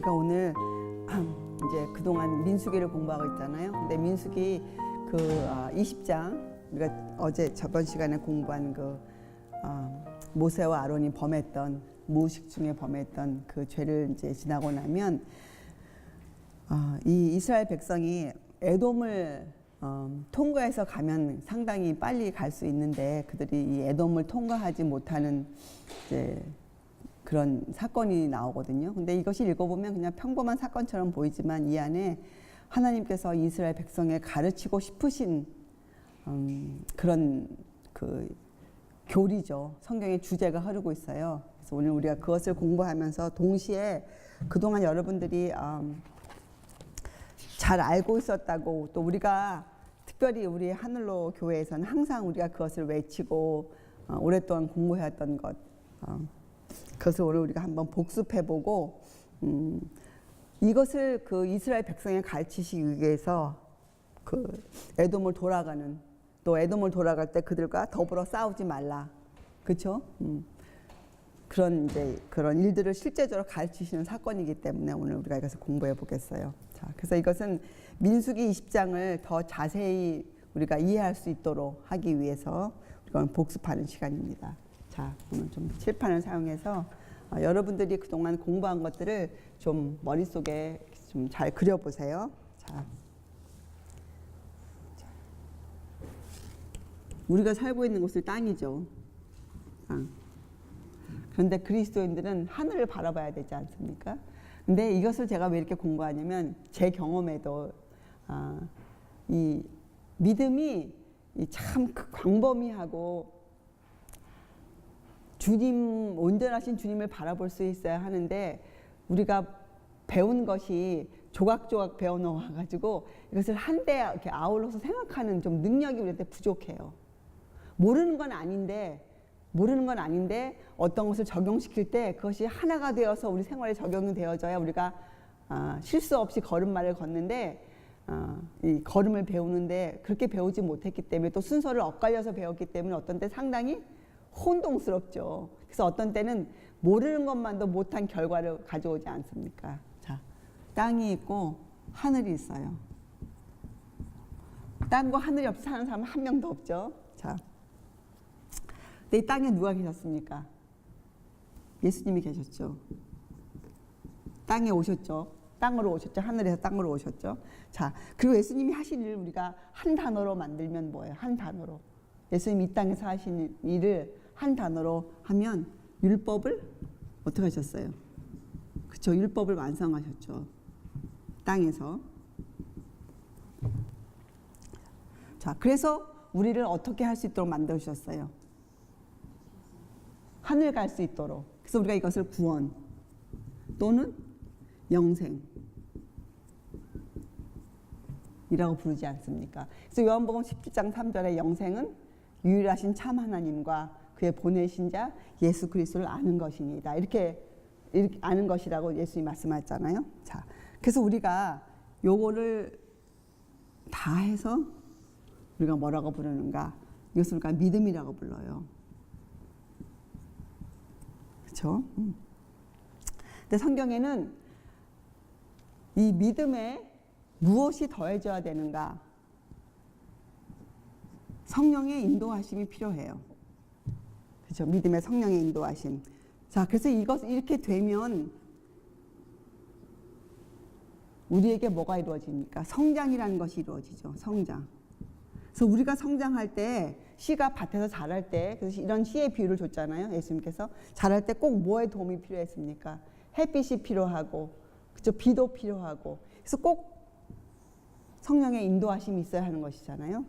우리가 오늘 이제 그동안 민수기를 공부하고 있잖아요. 근데 민수기 그 20장 우리가 어제 저번 시간에 공부한 그 모세와 아론이 범했던 무의식 중에 범했던 그 죄를 이제 지나고 나면 이 이스라엘 백성이 에돔을 통과해서 가면 상당히 빨리 갈 수 있는데 그들이 이 에돔을 통과하지 못하는 이제 그런 사건이 나오거든요. 근데 이것이 읽어보면 그냥 평범한 사건처럼 보이지만 이 안에 하나님께서 이스라엘 백성에 가르치고 싶으신 그런 그 교리죠. 성경의 주제가 흐르고 있어요. 그래서 오늘 우리가 그것을 공부하면서 동시에 그동안 여러분들이 잘 알고 있었다고 또 우리가 특별히 우리 하늘로 교회에서는 항상 우리가 그것을 외치고 오랫동안 공부해왔던 것 그것을 오늘 우리가 한번 복습해보고 이것을 그 이스라엘 백성에 가르치시기 위해서 그 에돔을 돌아가는 또 에돔을 돌아갈 때 그들과 더불어 싸우지 말라, 그렇죠? 그런 이제 그런 일들을 실제적으로 가르치시는 사건이기 때문에 오늘 우리가 이것을 공부해 보겠어요. 자, 그래서 이것은 민수기 20장을 더 자세히 우리가 이해할 수 있도록 하기 위해서 우리가 복습하는 시간입니다. 자, 오늘 좀 칠판을 사용해서 여러분들이 그동안 공부한 것들을 좀 머릿속에 좀 잘 그려보세요. 자, 우리가 살고 있는 곳은 땅이죠. 땅. 그런데 그리스도인들은 하늘을 바라봐야 되지 않습니까? 근데 이것을 제가 왜 이렇게 공부하냐면 제 경험에도 이 믿음이 참 광범위하고 주님, 온전하신 주님을 바라볼 수 있어야 하는데 우리가 배운 것이 조각조각 배워놓아가지고 이것을 한데 이렇게 아울러서 생각하는 좀 능력이 우리한테 부족해요. 모르는 건 아닌데 어떤 것을 적용시킬 때 그것이 하나가 되어서 우리 생활에 적용이 되어져야 우리가 실수 없이 걸음마를 걷는데 이 걸음을 배우는데 그렇게 배우지 못했기 때문에 또 순서를 엇갈려서 배웠기 때문에 어떤 때 상당히 혼동스럽죠. 그래서 어떤 때는 모르는 것만도 못한 결과를 가져오지 않습니까? 자, 땅이 있고 하늘이 있어요. 땅과 하늘이 없이 사는 사람은 한 명도 없죠. 자, 근데 이 땅에 누가 계셨습니까? 예수님이 계셨죠. 땅에 오셨죠. 땅으로 오셨죠. 하늘에서 땅으로 오셨죠. 자, 그리고 예수님이 하신 일을 우리가 한 단어로 만들면 뭐예요? 한 단어로. 예수님이 이 땅에서 하신 일을 한 단어로 하면 율법을 어떻게 하셨어요? 그렇죠. 율법을 완성하셨죠. 땅에서. 자, 그래서 우리를 어떻게 할 수 있도록 만들어주셨어요? 하늘 갈 수 있도록. 그래서 우리가 이것을 구원 또는 영생 이라고 부르지 않습니까? 그래서 요한복음 17장 3절에 영생은 유일하신 참 하나님과 그의 보내신 자 예수 그리스도를 아는 것이니다. 이렇게 아는 것이라고 예수님이 말씀하셨잖아요. 자, 그래서 우리가 요거를 다 해서 우리가 뭐라고 부르는가? 이것을 우리가 믿음이라고 불러요. 그렇죠? 근데 성경에는 이 믿음에 무엇이 더해져야 되는가? 성령의 인도하심이 필요해요. 그렇죠? 믿음의 성령의 인도하심. 자, 그래서 이렇게 되면 우리에게 뭐가 이루어집니까? 성장이라는 것이 이루어지죠. 성장. 그래서 우리가 성장할 때 씨가 밭에서 자랄 때 그래서 이런 씨의 비유를 줬잖아요. 예수님께서 자랄 때 꼭 뭐의 도움이 필요했습니까? 햇빛이 필요하고, 그렇죠? 비도 필요하고. 그래서 꼭 성령의 인도하심이 있어야 하는 것이잖아요.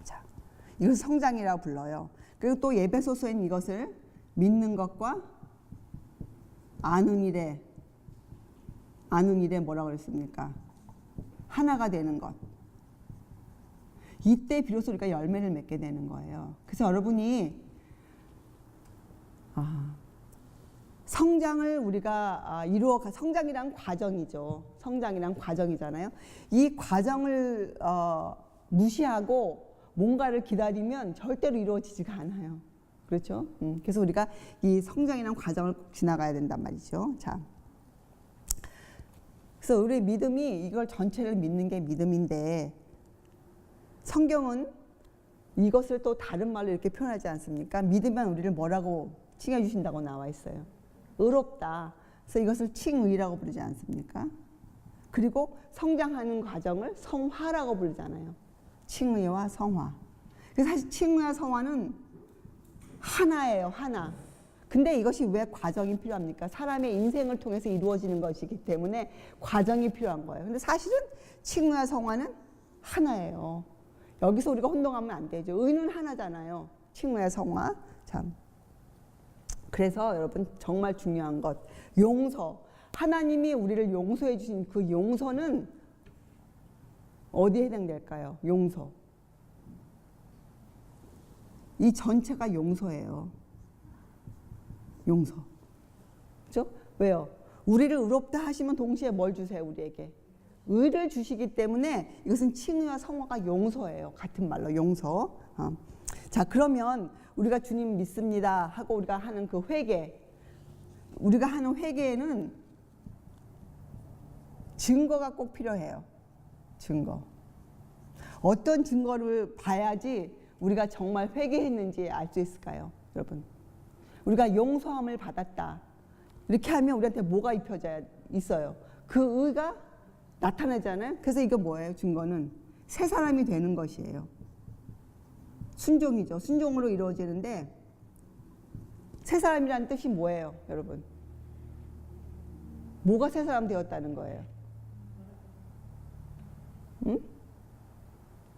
자, 이것을 성장이라고 불러요. 그리고 또 에베소서에는 이것을 믿는 것과 아는 일에 뭐라고 그랬습니까? 하나가 되는 것. 이때 비로소 우리가 열매를 맺게 되는 거예요. 그래서 여러분이 성장을 우리가 성장이란 과정이죠. 성장이란 과정이잖아요. 이 과정을 무시하고 뭔가를 기다리면 절대로 이루어지지가 않아요. 그렇죠? 그래서 우리가 이 성장이란 과정을 꼭 지나가야 된단 말이죠. 자, 그래서 우리의 믿음이 이걸 전체를 믿는 게 믿음인데 성경은 이것을 또 다른 말로 이렇게 표현하지 않습니까? 믿으면 우리를 뭐라고 칭해주신다고 나와 있어요. 의롭다. 그래서 이것을 칭의라고 부르지 않습니까? 그리고 성장하는 과정을 성화라고 부르잖아요. 칭의와 성화. 그래서 사실 칭의와 성화는 하나예요. 하나. 근데 이것이 왜 과정이 필요합니까? 사람의 인생을 통해서 이루어지는 것이기 때문에 과정이 필요한 거예요. 근데 사실은 칭의와 성화는 하나예요. 여기서 우리가 혼동하면 안 되죠. 의는 하나잖아요. 칭의와 성화. 참. 그래서 여러분 정말 중요한 것. 용서. 하나님이 우리를 용서해 주신 그 용서는 어디에 해당될까요? 용서. 이 전체가 용서예요. 용서. 그죠? 왜요? 우리를 의롭다 하시면 동시에 뭘 주세요? 우리에게. 의를 주시기 때문에 이것은 칭의와 성화가 용서예요. 같은 말로 용서. 자, 그러면 우리가 주님 믿습니다 하고 우리가 하는 그 회개. 우리가 하는 회개에는 증거가 꼭 필요해요. 증거. 어떤 증거를 봐야지 우리가 정말 회개했는지 알 수 있을까요? 여러분. 우리가 용서함을 받았다. 이렇게 하면 우리한테 뭐가 입혀져 있어요? 그 의가 나타나잖아요. 그래서 이거 뭐예요? 증거는 새 사람이 되는 것이에요. 순종이죠. 순종으로 이루어지는데 새 사람이라는 뜻이 뭐예요? 여러분. 뭐가 새 사람 되었다는 거예요? 응?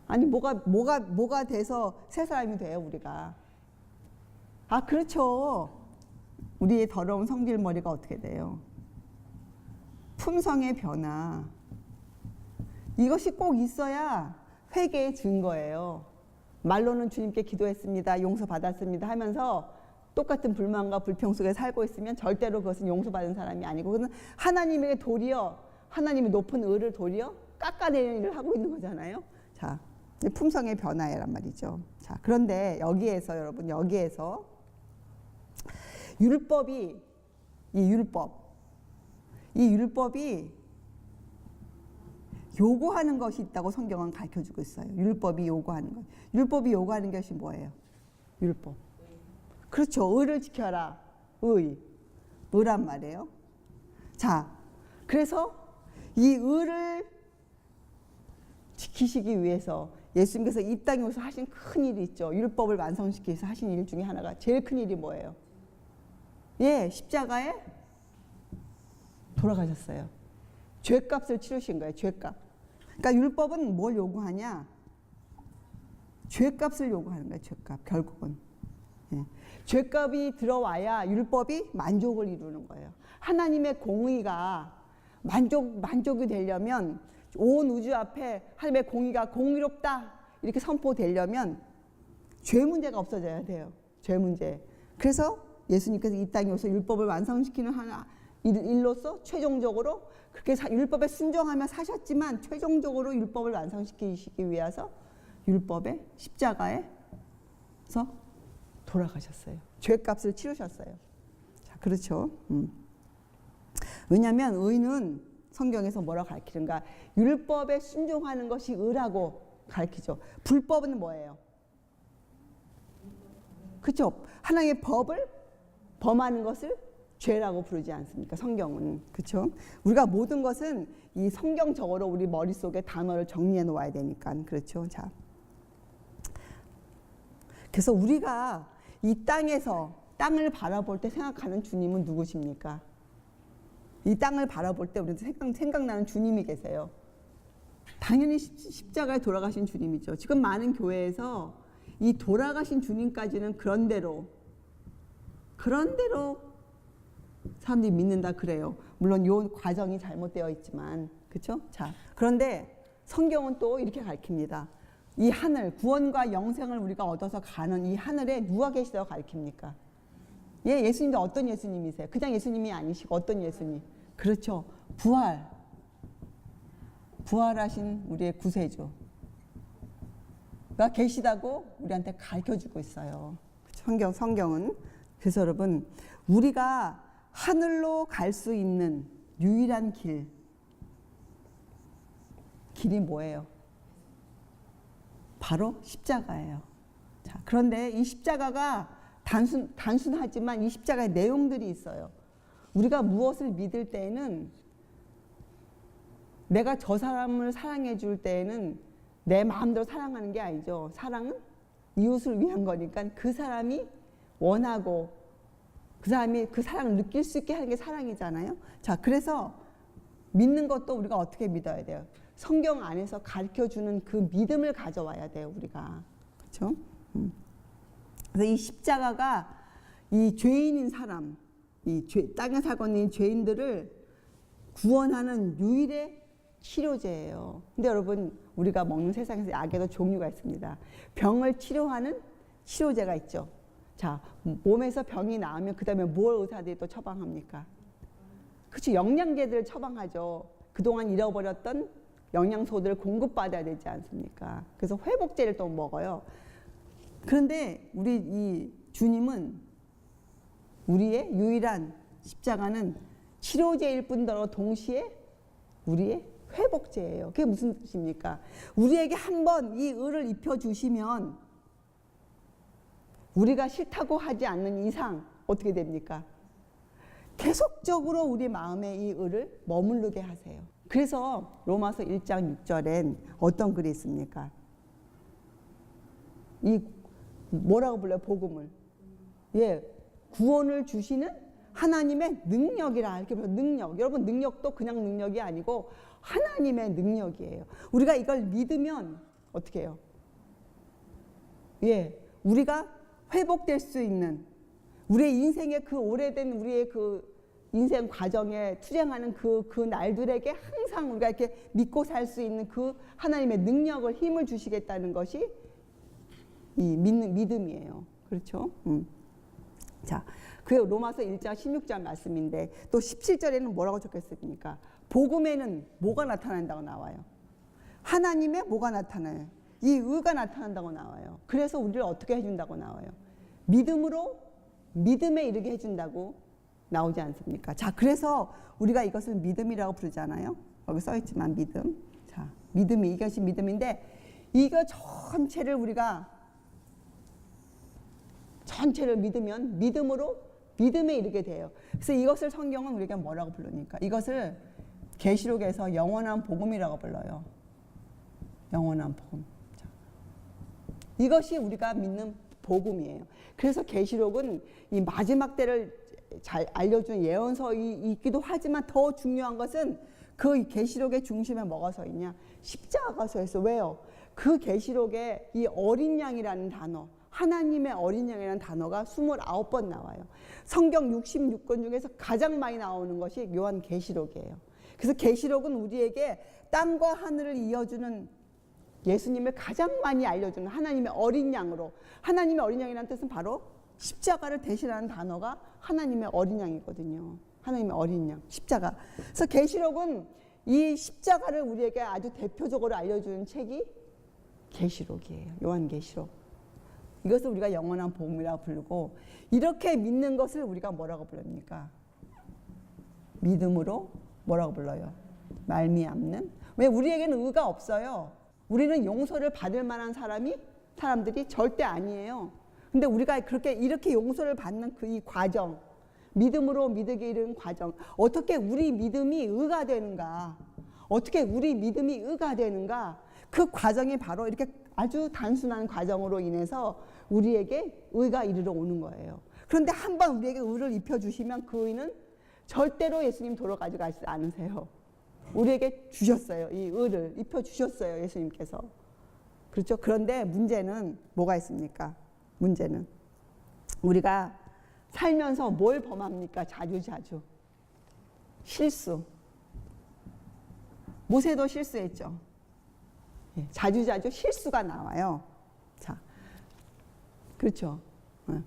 아니 뭐가 돼서 새 사람이 돼요 우리가? 아 그렇죠. 우리의 더러운 성질머리가 어떻게 돼요? 품성의 변화. 이것이 꼭 있어야 회개의 증거예요. 말로는 주님께 기도했습니다. 용서받았습니다 하면서 똑같은 불만과 불평 속에 살고 있으면 절대로 그것은 용서받은 사람이 아니고 그것은 하나님에게 도리어 하나님의 높은 의를 도리어 깎아내리는 일을 하고 있는 거잖아요. 자, 품성의 변화란 말이죠. 자, 그런데 여기에서 여러분 여기에서 율법이 요구하는 것이 있다고 성경은 가르쳐주고 있어요. 율법이 요구하는 것. 율법이 요구하는 것이 뭐예요? 율법. 그렇죠. 의를 지켜라. 의란 말이에요. 자, 그래서 이 의를 지키시기 위해서 예수님께서 이 땅에 오셔서 하신 큰 일이 있죠. 율법을 완성시키기 위해서 하신 일 중에 하나가 제일 큰 일이 뭐예요? 예, 십자가에 돌아가셨어요. 죄값을 치르신 거예요. 죄값. 그러니까 율법은 뭘 요구하냐? 죄값을 요구하는 거예요. 죄값. 결국은. 예. 죄값이 들어와야 율법이 만족을 이루는 거예요. 하나님의 공의가 만족이 되려면 온 우주 앞에 하나님의 공의가 공의롭다 이렇게 선포되려면 죄 문제가 없어져야 돼요. 죄 문제. 그래서 예수님께서 이 땅에 오셔서 율법을 완성시키는 일로서 최종적으로 그렇게 율법에 순종하며 사셨지만 최종적으로 율법을 완성시키시기 위해서 율법의 십자가에서 돌아가셨어요. 죄값을 치르셨어요. 자, 그렇죠. 왜냐하면 의는 성경에서 뭐라고 가르치는가? 율법에 순종하는 것이 의라고 가르치죠. 불법은 뭐예요? 그렇죠. 하나님의 법을 범하는 것을 죄라고 부르지 않습니까? 성경은. 그렇죠? 우리가 모든 것은 이 성경적으로 우리 머릿속에 단어를 정리해 놓아야 되니까. 그렇죠? 자. 그래서 우리가 이 땅을 바라볼 때 생각하는 주님은 누구십니까? 이 땅을 바라볼 때 우리도 생각나는 주님이 계세요. 당연히 십자가에 돌아가신 주님이죠. 지금 많은 교회에서 이 돌아가신 주님까지는 그런대로 사람들이 믿는다 그래요. 물론 이 과정이 잘못되어 있지만, 그렇죠? 자, 그런데 성경은 또 이렇게 가르칩니다. 이 하늘, 구원과 영생을 우리가 얻어서 가는 이 하늘에 누가 계시다고 가르칩니까? 예, 예수님도 어떤 예수님이세요? 그냥 예수님이 아니시고 어떤 예수님? 그렇죠. 부활하신 우리의 구세주가 계시다고 우리한테 가르쳐주고 있어요. 성경은. 그래서 여러분, 우리가 하늘로 갈 수 있는 유일한 길, 길이 뭐예요? 바로 십자가예요. 자, 그런데 이 십자가가 단순하지만 이 십자가의 내용들이 있어요. 우리가 무엇을 믿을 때에는 내가 저 사람을 사랑해 줄 때에는 내 마음대로 사랑하는 게 아니죠. 사랑은 이웃을 위한 거니까 그 사람이 원하고 그 사람이 그 사랑을 느낄 수 있게 하는 게 사랑이잖아요. 자, 그래서 믿는 것도 우리가 어떻게 믿어야 돼요? 성경 안에서 가르쳐주는 그 믿음을 가져와야 돼요, 우리가. 그렇죠? 그래서 이 십자가가 이 죄인인 사람, 땅에 살고 있는 죄인들을 구원하는 유일의 치료제예요. 근데 여러분, 우리가 먹는 세상에서 약에도 종류가 있습니다. 병을 치료하는 치료제가 있죠. 자, 몸에서 병이 나으면 그 다음에 뭘 의사들이 또 처방합니까? 그렇죠. 영양제들을 처방하죠. 그동안 잃어버렸던 영양소들을 공급받아야 되지 않습니까? 그래서 회복제를 또 먹어요. 그런데 우리 이 주님은 우리의 유일한 십자가는 치료제일 뿐더러 동시에 우리의 회복제예요. 그게 무슨 뜻입니까? 우리에게 한번 이 의를 입혀주시면 우리가 싫다고 하지 않는 이상 어떻게 됩니까? 계속적으로 우리 마음에 이 의를 머무르게 하세요. 그래서 로마서 1장 6절엔 어떤 글이 있습니까? 이 뭐라고 불러요? 복음을. 예, 구원을 주시는 하나님의 능력이라 이렇게 불러요. 능력. 여러분, 능력도 그냥 능력이 아니고 하나님의 능력이에요. 우리가 이걸 믿으면 어떻게 해요? 예, 우리가 회복될 수 있는 우리의 인생의 그 오래된 우리의 그 인생 과정에 투쟁하는 그 날들에게 항상 우리가 이렇게 믿고 살 수 있는 그 하나님의 능력을 힘을 주시겠다는 것이 이 믿음이에요. 그렇죠? 자, 그 로마서 1장 16절 말씀인데 또 17절에는 뭐라고 적혔습니까? 복음에는 뭐가 나타난다고 나와요? 하나님의 뭐가 나타나요? 이 의가 나타난다고 나와요. 그래서 우리를 어떻게 해준다고 나와요? 믿음으로 믿음에 이르게 해준다고 나오지 않습니까? 자, 그래서 우리가 이것을 믿음이라고 부르잖아요. 여기 써있지만 믿음. 자, 믿음이 이것이 믿음인데 이거 전체를 믿으면 믿음으로 믿음에 이르게 돼요. 그래서 이것을 성경은 우리가 뭐라고 부르니까 이것을 계시록에서 영원한 복음이라고 불러요. 영원한 복음. 자, 이것이 우리가 믿는 복음이에요. 그래서 계시록은 이 마지막 때를 잘 알려준 예언서이기도 하지만 더 중요한 것은 그 계시록의 중심에 뭐가 서 있냐? 십자가가 서 있어. 왜요? 그 계시록에 이 어린 양이라는 단어, 하나님의 어린 양이라는 단어가 29번 나와요. 성경 66권 중에서 가장 많이 나오는 것이 요한 계시록이에요. 그래서 계시록은 우리에게 땅과 하늘을 이어주는 예수님을 가장 많이 알려주는 하나님의 어린 양으로, 하나님의 어린 양이라는 뜻은 바로 십자가를 대신하는 단어가 하나님의 어린 양이거든요. 하나님의 어린 양, 십자가. 그래서 계시록은 이 십자가를 우리에게 아주 대표적으로 알려주는 책이 계시록이에요. 요한계시록. 이것을 우리가 영원한 복음이라고 부르고, 이렇게 믿는 것을 우리가 뭐라고 부릅니까? 믿음으로 뭐라고 불러요? 말미암는. 왜? 우리에게는 의가 없어요. 우리는 용서를 받을 만한 사람들이 절대 아니에요. 근데 우리가 이렇게 용서를 받는 그 이 과정, 믿음으로 믿게 이르는 과정, 어떻게 우리 믿음이 의가 되는가, 어떻게 우리 믿음이 의가 되는가, 그 과정이 바로 이렇게 아주 단순한 과정으로 인해서 우리에게 의가 이르러 오는 거예요. 그런데 한번 우리에게 의를 입혀주시면 그 의는 절대로 예수님 도로 가져가지 않으세요. 우리에게 주셨어요. 이 의를 입혀주셨어요. 예수님께서. 그렇죠? 그런데 문제는 뭐가 있습니까? 문제는 우리가 살면서 뭘 범합니까? 자주. 실수. 모세도 실수했죠. 자주 실수가 나와요. 자, 그렇죠.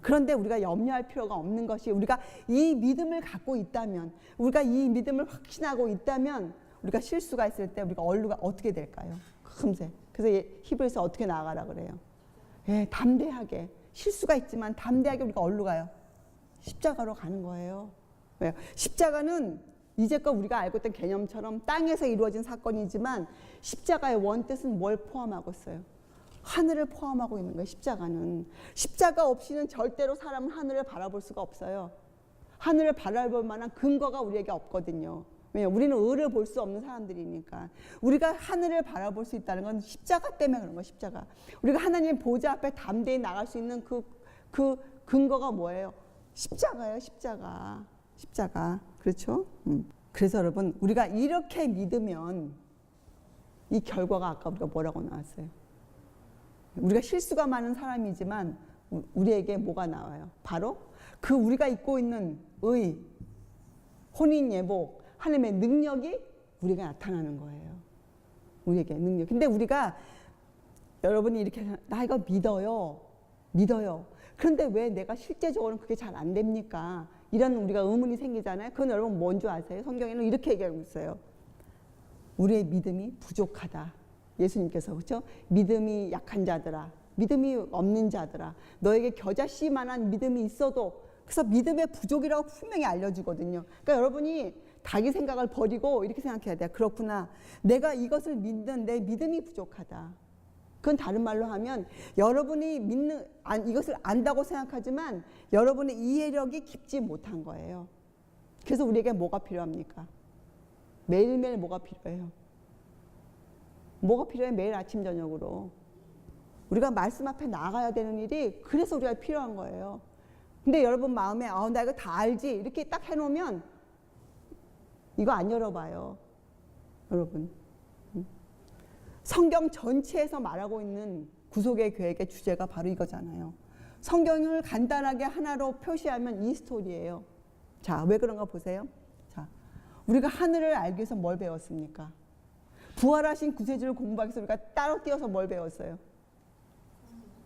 그런데 우리가 염려할 필요가 없는 것이, 우리가 이 믿음을 갖고 있다면, 우리가 이 믿음을 확신하고 있다면, 우리가 실수가 있을 때 우리가 얼루가 어떻게 될까요? 금세. 그래서 히브리서 어떻게 나가라 그래요? 담대하게. 실수가 있지만 담대하게 우리가 어디로 가요? 십자가로 가는 거예요. 왜요? 십자가는 이제껏 우리가 알고 있던 개념처럼 땅에서 이루어진 사건이지만 십자가의 원뜻은 뭘 포함하고 있어요? 하늘을 포함하고 있는 거예요. 십자가는. 십자가 없이는 절대로 사람은 하늘을 바라볼 수가 없어요. 하늘을 바라볼 만한 근거가 우리에게 없거든요. 왜냐하면 우리는 을을 볼 수 없는 사람들이니까. 우리가 하늘을 바라볼 수 있다는 건 십자가 때문에 그런 거예요. 십자가. 우리가 하나님의 보좌 앞에 담대히 나갈 수 있는 그 근거가 뭐예요? 십자가예요. 십자가. 십자가. 그렇죠? 그래서 여러분, 우리가 이렇게 믿으면 이 결과가 아까 우리가 뭐라고 나왔어요? 우리가 실수가 많은 사람이지만 우리에게 뭐가 나와요? 바로 그 우리가 입고 있는 의, 혼인 예복, 하나님의 능력이 우리가 나타나는 거예요. 우리에게 능력. 근데 우리가 여러분이 이렇게 나 이거 믿어요. 그런데 왜 내가 실제적으로는 그게 잘 안 됩니까? 이런 우리가 의문이 생기잖아요. 그건 여러분 뭔지 아세요? 성경에는 이렇게 얘기하고 있어요. 우리의 믿음이 부족하다. 예수님께서 그렇죠? 믿음이 약한 자들아, 믿음이 없는 자들아, 너에게 겨자씨만한 믿음이 있어도, 그래서 믿음의 부족이라고 분명히 알려주거든요. 그러니까 여러분이 자기 생각을 버리고 이렇게 생각해야 돼요. 그렇구나, 내가 이것을 믿는 내 믿음이 부족하다. 그건 다른 말로 하면 여러분이 이것을 안다고 생각하지만 여러분의 이해력이 깊지 못한 거예요. 그래서 우리에게 뭐가 필요합니까? 매일매일 뭐가 필요해요? 뭐가 필요해? 매일 아침 저녁으로 우리가 말씀 앞에 나가야 되는 일이, 그래서 우리가 필요한 거예요. 근데 여러분 마음에 나 이거 다 알지 이렇게 딱 해놓으면 이거 안 열어봐요. 여러분, 성경 전체에서 말하고 있는 구속의 계획의 주제가 바로 이거잖아요. 성경을 간단하게 하나로 표시하면 이 스토리예요. 자, 왜 그런가 보세요. 자, 우리가 하늘을 알기 위해서 뭘 배웠습니까? 부활하신 구세주를 공부하기 위해서 우리가 따로 뛰어서 뭘 배웠어요?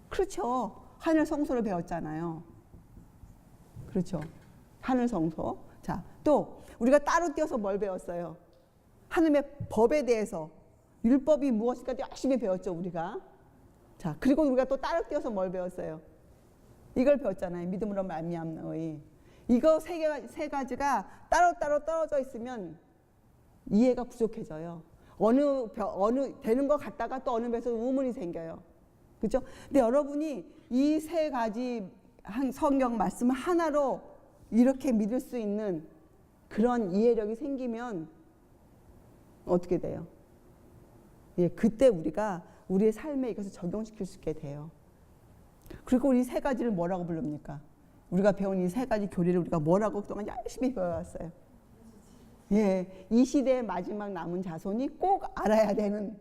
그렇죠. 하늘 성소를 배웠잖아요. 그렇죠. 하늘 성소. 자, 또 우리가 따로 뛰어서 뭘 배웠어요? 하나님의 법에 대해서, 율법이 무엇인가 열심히 배웠죠, 우리가. 자, 그리고 우리가 또 따로 뛰어서 뭘 배웠어요? 이걸 배웠잖아요. 믿음으로 말미암는 의. 이거 세 가지가 따로따로 떨어져 있으면 이해가 부족해져요. 어느 되는 것 같다가 또 어느 배에서 의문이 생겨요. 그렇죠? 근데 여러분이 이 세 가지 성경 말씀을 하나로 이렇게 믿을 수 있는 그런 이해력이 생기면 어떻게 돼요? 예, 그때 우리가 우리의 삶에 이것을 적용시킬 수 있게 돼요. 그리고 우리 세 가지를 뭐라고 부릅니까? 우리가 배운 이 세 가지 교리를 우리가 뭐라고 그동안 열심히 배워왔어요. 예, 이 시대의 마지막 남은 자손이 꼭 알아야 되는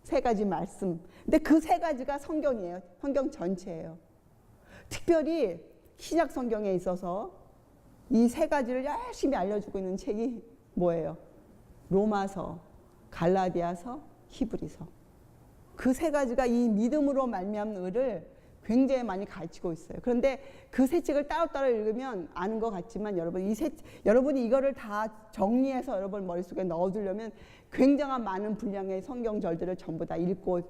세 가지 말씀. 근데 그 세 가지가 성경이에요. 성경 전체예요. 특별히 신약 성경에 있어서 이 세 가지를 열심히 알려주고 있는 책이 뭐예요? 로마서, 갈라디아서, 히브리서. 그 세 가지가 이 믿음으로 말미암는 의를 굉장히 많이 가르치고 있어요. 그런데 그 세 책을 따로따로 읽으면 아는 것 같지만 여러분이 이거를 다 정리해서 여러분 머릿속에 넣어두려면 굉장한 많은 분량의 성경절들을 전부 다 읽고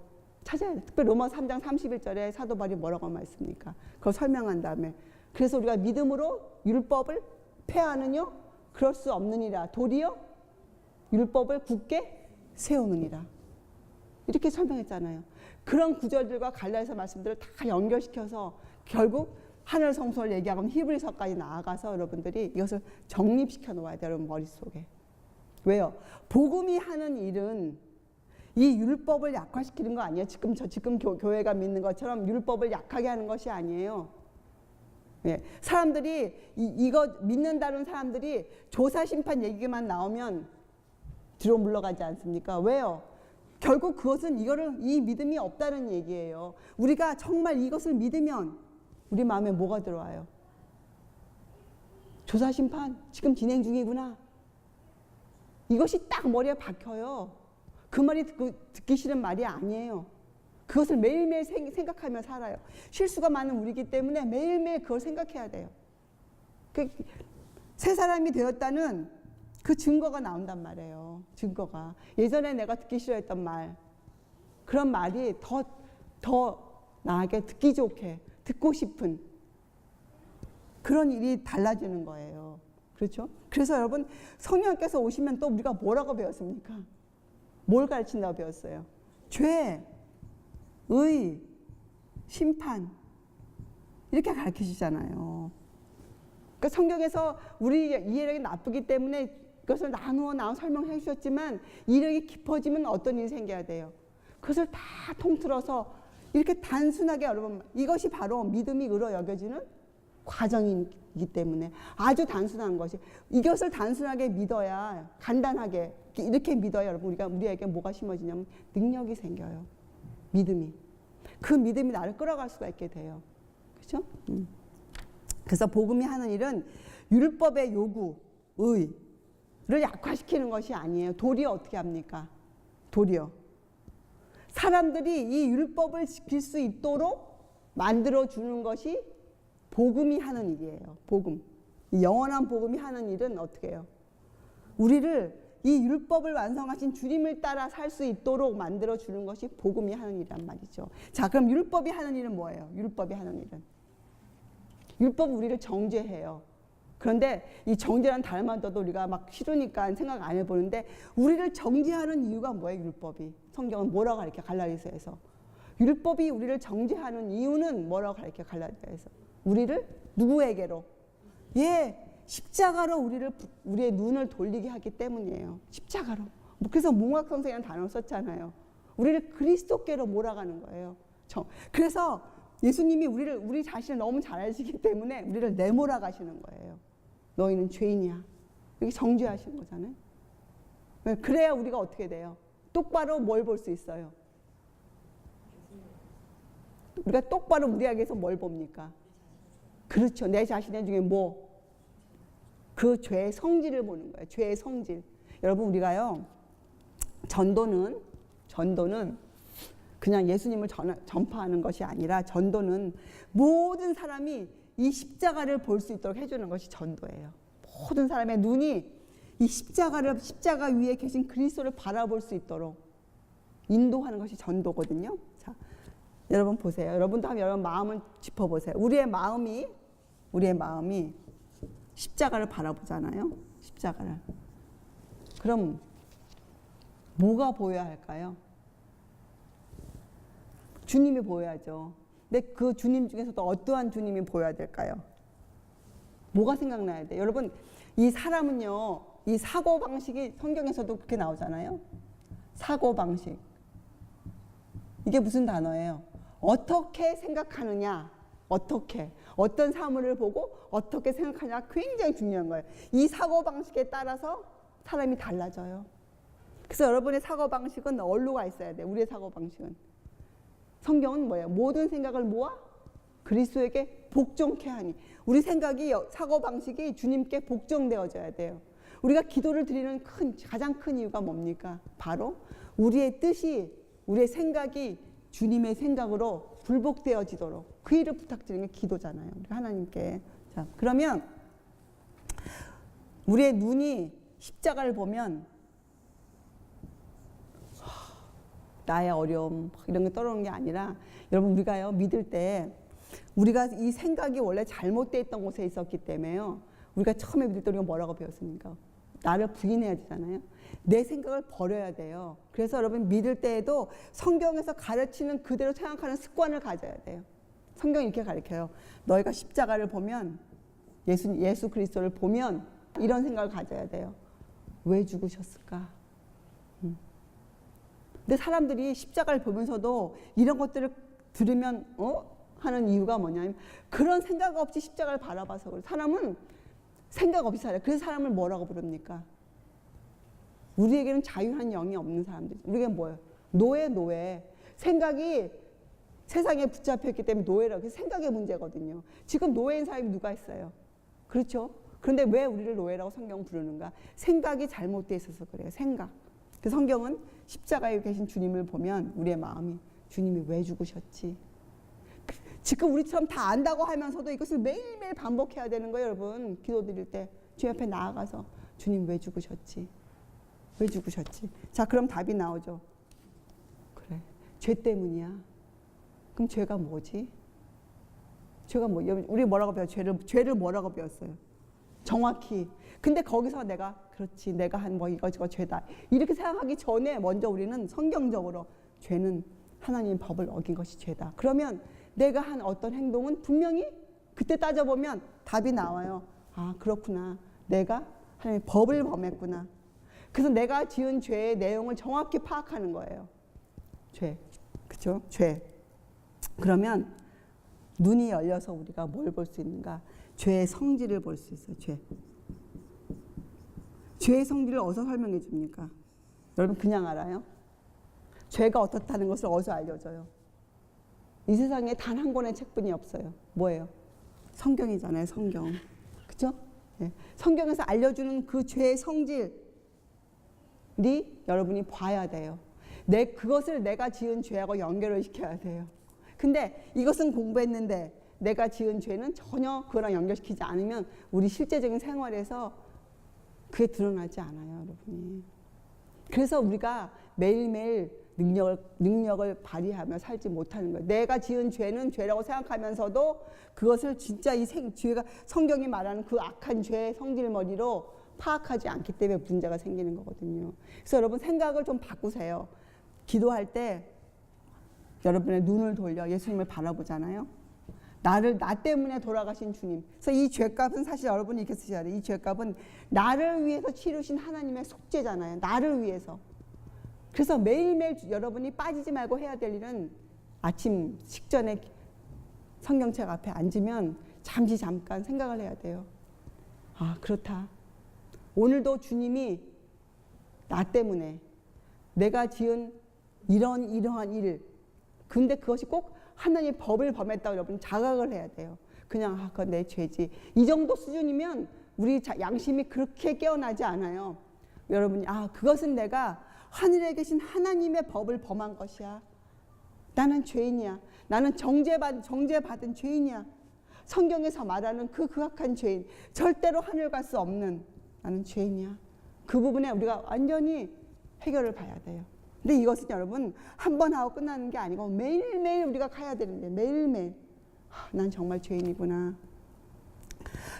찾아야 돼요. 특별히 로마 3장 31절에 사도 바울이 뭐라고 말씀입니까? 그걸 설명한 다음에, 그래서 우리가 믿음으로 율법을 폐하느뇨? 그럴 수 없느니라. 도리어 율법을 굳게 세우느니라. 이렇게 설명했잖아요. 그런 구절들과 갈라디아서 말씀들을 다 연결시켜서 결국 하늘 성소를 얘기하고 히브리서까지 나아가서 여러분들이 이것을 정립시켜 놓아야 돼요. 여러분 머릿속에. 왜요? 복음이 하는 일은 이 율법을 약화시키는 거 아니에요. 지금 교회가 믿는 것처럼 율법을 약하게 하는 것이 아니에요. 예, 사람들이 이거 믿는다는 사람들이 조사 심판 얘기만 나오면 뒤로 물러가지 않습니까? 왜요? 결국 그것은 이 믿음이 없다는 얘기예요. 우리가 정말 이것을 믿으면 우리 마음에 뭐가 들어와요? 조사 심판 지금 진행 중이구나. 이것이 딱 머리에 박혀요. 그 말이 듣기 싫은 말이 아니에요. 그것을 매일매일 생각하며 살아요. 실수가 많은 우리이기 때문에 매일매일 그걸 생각해야 돼요. 새 사람이 되었다는 그 증거가 나온단 말이에요. 증거가. 예전에 내가 듣기 싫어했던 말, 그런 말이 더 나에게 듣기 좋게, 듣고 싶은 그런 일이 달라지는 거예요. 그렇죠? 그래서 여러분 성령께서 오시면 또 우리가 뭐라고 배웠습니까? 뭘 가르친다고 배웠어요? 죄, 의, 심판 이렇게 가르치시잖아요. 그러니까 성경에서 우리 이해력이 나쁘기 때문에 그것을 나누어 설명해 주셨지만 이력이 깊어지면 어떤 일이 생겨야 돼요? 그것을 다 통틀어서 이렇게 단순하게 여러분 이것이 바로 믿음이 의로 여겨지는 과정이기 때문에 아주 단순한 것이 이것을 단순하게 믿어야 간단하게 이렇게 믿어야 여러분 우리에게 뭐가 심어지냐면 능력이 생겨요. 믿음이. 그 믿음이 나를 끌어갈 수가 있게 돼요. 그렇죠? 그래서 복음이 하는 일은 율법의 요구, 의를 약화시키는 것이 아니에요. 도리어 어떻게 합니까? 도리어. 사람들이 이 율법을 지킬 수 있도록 만들어주는 것이 복음이 하는 일이에요. 복음. 이 영원한 복음이 하는 일은 어떻게 해요? 우리를 이 율법을 완성하신 주님을 따라 살 수 있도록 만들어주는 것이 복음이 하는 일이란 말이죠. 자, 그럼 율법이 하는 일은 뭐예요? 율법이 하는 일은. 율법은 우리를 정죄해요. 그런데 이 정죄라는 단어만 떠도 우리가 막 싫으니까 생각 안 해보는데 우리를 정죄하는 이유가 뭐예요? 율법이. 성경은 뭐라고 가르쳐? 갈라디아서에서. 율법이 우리를 정죄하는 이유는 뭐라고 가르쳐? 갈라디아서에서. 우리를 누구에게로? 십자가로 우리의 눈을 돌리게 하기 때문이에요. 십자가로. 그래서 몽학 선생이라는 단어를 썼잖아요. 우리를 그리스도께로 몰아가는 거예요. 그래서 예수님이 우리 자신을 너무 잘 아시기 때문에 우리를 내몰아 가시는 거예요. 너희는 죄인이야. 이렇게 정죄하시는 거잖아요. 그래야 우리가 어떻게 돼요? 똑바로 뭘 볼 수 있어요? 우리가 똑바로 우리에게서 뭘 봅니까? 그렇죠. 내 자신의 중에 뭐? 그 죄의 성질을 보는 거예요. 죄의 성질. 여러분 우리가요. 전도는 그냥 예수님을 전파하는 것이 아니라 전도는 모든 사람이 이 십자가를 볼 수 있도록 해주는 것이 전도예요. 모든 사람의 눈이 이 십자가 위에 계신 그리스도를 바라볼 수 있도록 인도하는 것이 전도거든요. 자, 여러분 보세요. 여러분도 한번 여러분 마음을 짚어보세요. 우리의 마음이 십자가를 바라보잖아요. 십자가를. 그럼 뭐가 보여야 할까요? 주님이 보여야죠. 근데 그 주님 중에서도 어떠한 주님이 보여야 될까요? 뭐가 생각나야 돼요? 여러분 이 사람은요. 이 사고방식이 성경에서도 그렇게 나오잖아요. 사고방식. 이게 무슨 단어예요? 어떻게 생각하느냐. 어떤 사물을 보고 어떻게 생각하냐 굉장히 중요한 거예요. 이 사고방식에 따라서 사람이 달라져요. 그래서 여러분의 사고방식은 어디로가 있어야 돼요? 우리의 사고방식은. 성경은 뭐예요? 모든 생각을 모아 그리스도에게 복종케 하니. 우리 생각이 사고방식이 주님께 복종되어져야 돼요. 우리가 기도를 드리는 가장 큰 이유가 뭡니까? 바로 우리의 뜻이 우리의 생각이 주님의 생각으로 불복되어지도록 그 일을 부탁드리는 게 기도잖아요. 우리 하나님께. 자, 그러면 우리의 눈이 십자가를 보면 나의 어려움 이런 게 떠오르는 게 아니라 여러분 우리가요 믿을 때 우리가 이 생각이 원래 잘못되어 있던 곳에 있었기 때문에요. 우리가 처음에 믿을 때 우리가 뭐라고 배웠습니까? 나를 부인해야 되잖아요. 내 생각을 버려야 돼요. 그래서 여러분 믿을 때에도 성경에서 가르치는 그대로 생각하는 습관을 가져야 돼요. 성경이 이렇게 가르쳐요. 너희가 십자가를 보면 예수 그리스도를 보면 이런 생각을 가져야 돼요. 왜 죽으셨을까? 근데 사람들이 십자가를 보면서도 이런 것들을 들으면 하는 이유가 뭐냐면 그런 생각 없이 십자가를 바라봐서 그래요. 사람은 생각 없이 살아요. 그래서 사람을 뭐라고 부릅니까? 우리에게는 자유한 영이 없는 사람들. 우리에게는 뭐예요? 노예. 생각이 세상에 붙잡혔기 때문에 노예라고. 그래서 생각의 문제거든요. 지금 노예인 사람이 누가 있어요? 그렇죠? 그런데 왜 우리를 노예라고 성경은 부르는가? 생각이 잘못되어 있어서 그래요. 생각. 그 성경은 십자가에 계신 주님을 보면 우리의 마음이 주님이 왜 죽으셨지? 지금 우리처럼 다 안다고 하면서도 이것을 매일매일 반복해야 되는 거예요, 여러분. 기도드릴 때 주님 앞에 나아가서 주님 왜 죽으셨지? 왜 죽으셨지? 자, 그럼 답이 나오죠. 그래, 죄 때문이야. 그럼 죄가 뭐지? 죄가 뭐? 우리 뭐라고 배워요? 죄를 뭐라고 배웠어요? 정확히 근데 거기서 내가 그렇지, 내가 한 뭐 이거 저거 죄다 이렇게 생각하기 전에 먼저 우리는 성경적으로 죄는 하나님의 법을 어긴 것이 죄다. 그러면 내가 한 어떤 행동은 분명히 그때 따져보면 답이 나와요. 아, 그렇구나. 내가 하나님의 법을 범했구나. 그래서 내가 지은 죄의 내용을 정확히 파악하는 거예요. 죄. 그렇죠? 죄. 그러면 눈이 열려서 우리가 뭘 볼 수 있는가? 죄의 성질을 볼 수 있어요. 죄. 죄의 성질을 어디서 설명해 줍니까? 여러분 그냥 알아요? 죄가 어떻다는 것을 어디서 알려줘요? 이 세상에 단 한 권의 책뿐이 없어요. 뭐예요? 성경이잖아요. 성경. 그렇죠? 네. 성경에서 알려주는 그 죄의 성질이 여러분이 봐야 돼요. 그것을 내가 지은 죄하고 연결을 시켜야 돼요. 근데 이것은 공부했는데 내가 지은 죄는 전혀 그거랑 연결시키지 않으면 우리 실제적인 생활에서 그게 드러나지 않아요, 여러분이. 그래서 우리가 매일매일 능력을 발휘하며 살지 못하는 거예요. 내가 지은 죄는 죄라고 생각하면서도 그것을 진짜 죄가 성경이 말하는 그 악한 죄의 성질머리로 파악하지 않기 때문에 문제가 생기는 거거든요. 그래서 여러분 생각을 좀 바꾸세요. 기도할 때 여러분의 눈을 돌려 예수님을 바라보잖아요. 나 때문에 돌아가신 주님. 그래서 이 죄값은 사실 여러분이 이렇게 쓰셔야 돼요. 이 죄값은 나를 위해서 치르신 하나님의 속죄잖아요. 나를 위해서. 그래서 매일매일 여러분이 빠지지 말고 해야 될 일은 아침 식전에 성경책 앞에 앉으면 잠깐 생각을 해야 돼요. 아, 그렇다. 오늘도 주님이 나 때문에 내가 지은 이러한 일, 근데 그것이 꼭 하나님의 법을 범했다고 여러분 자각을 해야 돼요. 그냥 그건 내 죄지. 이 정도 수준이면 우리 양심이 그렇게 깨어나지 않아요. 여러분이 그것은 내가 하늘에 계신 하나님의 법을 범한 것이야. 나는 죄인이야. 나는 정죄받은 죄인이야. 성경에서 말하는 그 극악한 죄인, 절대로 하늘 갈 수 없는 나는 죄인이야. 그 부분에 우리가 완전히 해결을 봐야 돼요. 근데 이것은 여러분 한 번 하고 끝나는 게 아니고 매일매일 우리가 가야 되는데 매일매일 난 정말 죄인이구나.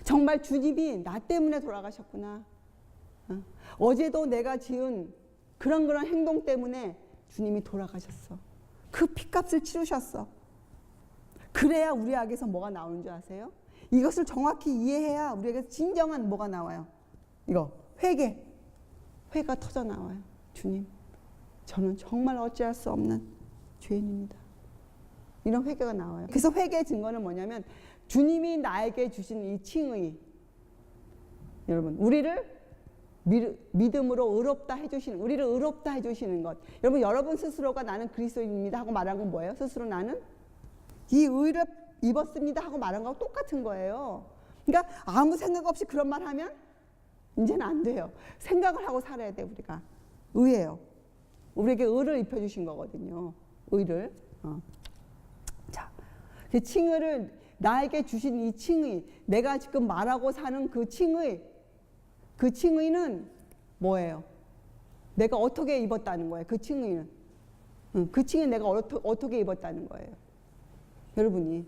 정말 주님이 나 때문에 돌아가셨구나. 어제도 내가 지은 그런 행동 때문에 주님이 돌아가셨어. 그 핏값을 치르셨어. 그래야 우리에게서 뭐가 나오는 줄 아세요? 이것을 정확히 이해해야 우리에게서 진정한 뭐가 나와요. 이거 회가 터져 나와요. 주님, 저는 정말 어찌할 수 없는 죄인입니다. 이런 회개가 나와요. 그래서 회개의 증거는 뭐냐면 주님이 나에게 주신 이 칭의, 여러분 우리를 믿음으로 의롭다 해주시는, 우리를 의롭다 해주시는 것. 여러분 스스로가 나는 그리스도인입니다 하고 말한 건 뭐예요? 스스로 나는 이 의를 입었습니다 하고 말한 거하고 똑같은 거예요. 그러니까 아무 생각 없이 그런 말 하면 이제는 안 돼요. 생각을 하고 살아야 돼. 우리가 의예요. 우리에게 의를 입혀주신 거거든요. 의를. 자, 그 칭의를 나에게 주신 이 칭의, 내가 지금 말하고 사는 그 칭의는 뭐예요? 내가 어떻게 입었다는 거예요? 그 칭의는. 그 칭의 내가 어떻게 입었다는 거예요? 여러분이